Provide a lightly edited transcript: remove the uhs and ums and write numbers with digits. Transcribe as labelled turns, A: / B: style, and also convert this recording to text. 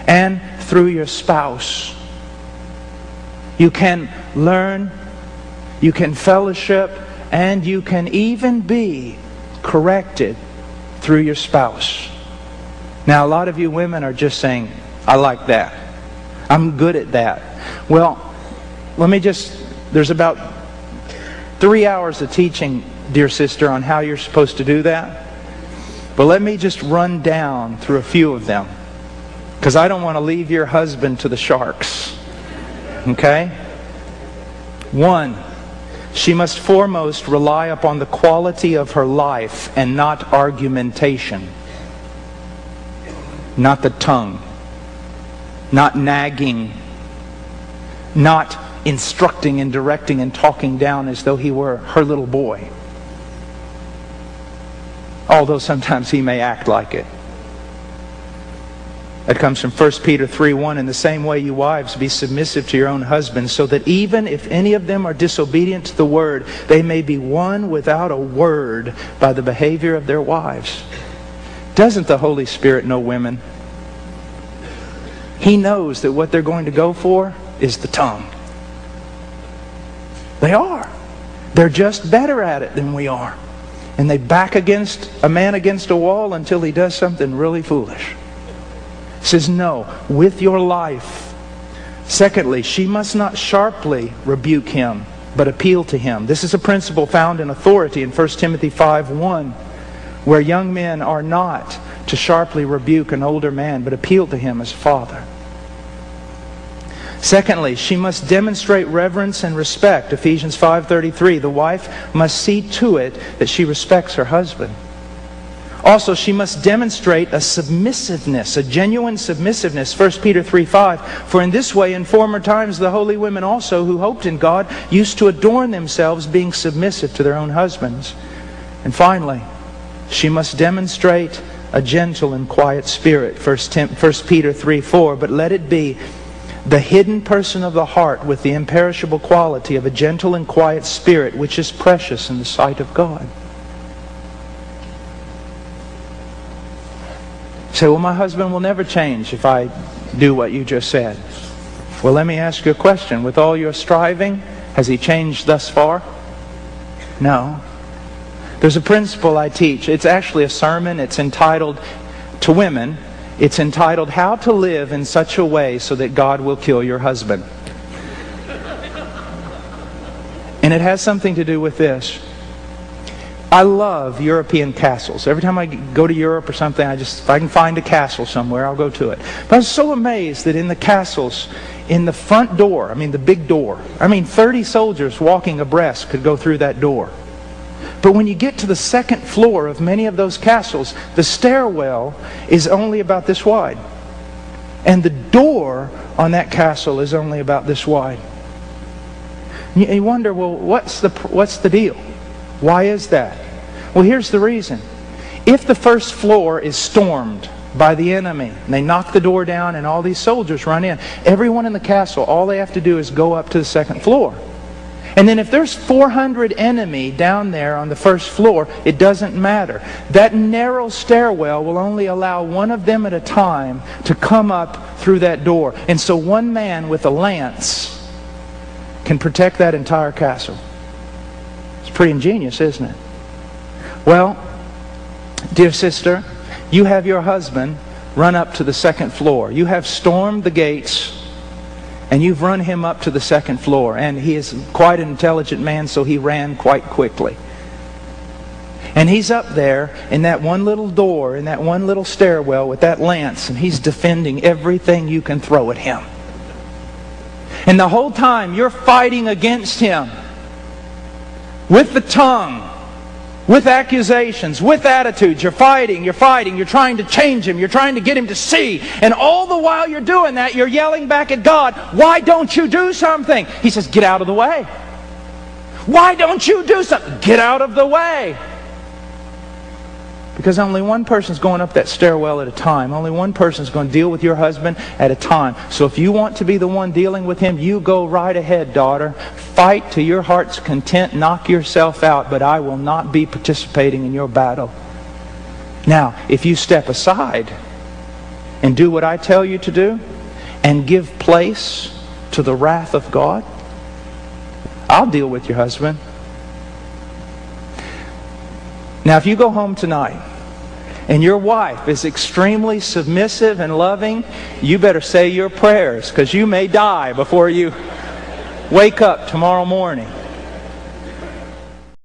A: and through your spouse. You can learn, you can fellowship, and you can even be corrected through your spouse. Now, a lot of you women are just saying, I like that. I'm good at that. Well, there's about 3 hours of teaching, dear sister, on how you're supposed to do that. But let me just run down through a few of them, because I don't want to leave your husband to the sharks. Okay? 1, she must foremost rely upon the quality of her life and not argumentation. Not the tongue. Not nagging. Not instructing and directing and talking down as though he were her little boy. Although sometimes he may act like it. That comes from 1 Peter 3:1. In the same way, you wives, be submissive to your own husbands, so that even if any of them are disobedient to the word, they may be won without a word by the behavior of their wives. Doesn't the Holy Spirit know women? He knows that what they're going to go for is the tongue. They are. They're just better at it than we are. And they back a man against a wall until he does something really foolish. He says, no, with your life. Secondly, she must not sharply rebuke him, but appeal to him. This is a principle found in authority in 1 Timothy 5:1, where young men are not to sharply rebuke an older man, but appeal to him as father. Secondly, she must demonstrate reverence and respect. Ephesians 5:33, the wife must see to it that she respects her husband. Also, she must demonstrate a submissiveness, a genuine submissiveness. 1 Peter 3:5, for in this way in former times the holy women also who hoped in God used to adorn themselves, being submissive to their own husbands. And finally, she must demonstrate a gentle and quiet spirit. 1 Peter 3:4, but let it be the hidden person of the heart with the imperishable quality of a gentle and quiet spirit, which is precious in the sight of God. Say, well, my husband will never change if I do what you just said. Well, let me ask you a question. With all your striving, has he changed thus far? No. There's a principle I teach. It's actually a sermon. It's entitled, to women, it's entitled, How to Live in Such a Way So That God Will Kill Your Husband. And it has something to do with this. I love European castles. Every time I go to Europe or something, if I can find a castle somewhere, I'll go to it. But I was so amazed that in the castles, in the front door, the big door, 30 soldiers walking abreast could go through that door. But when you get to the second floor of many of those castles, the stairwell is only about this wide. And the door on that castle is only about this wide. You wonder, well, what's the deal? Why is that? Well, here's the reason. If the first floor is stormed by the enemy, and they knock the door down and all these soldiers run in, everyone in the castle, all they have to do is go up to the second floor. And then if there's 400 enemy down there on the first floor, it doesn't matter. That narrow stairwell will only allow one of them at a time to come up through that door. And so one man with a lance can protect that entire castle. It's pretty ingenious, isn't it? Well, dear sister, you have your husband run up to the second floor. You have stormed the gates and you've run him up to the second floor. And he is quite an intelligent man, so he ran quite quickly. And he's up there in that one little door, in that one little stairwell with that lance, and he's defending everything you can throw at him. And the whole time you're fighting against him with the tongue, with accusations, with attitudes. You're fighting, you're trying to change him, you're trying to get him to see. And all the while you're doing that, you're yelling back at God, why don't you do something? He says, get out of the way. Why don't you do something? Get out of the way. Because only one person's going up that stairwell at a time. Only one person's going to deal with your husband at a time. So if you want to be the one dealing with him, you go right ahead, daughter. Fight to your heart's content. Knock yourself out. But I will not be participating in your battle. Now, if you step aside and do what I tell you to do and give place to the wrath of God, I'll deal with your husband. Now, if you go home tonight and your wife is extremely submissive and loving, you better say your prayers, because you may die before you wake up tomorrow morning.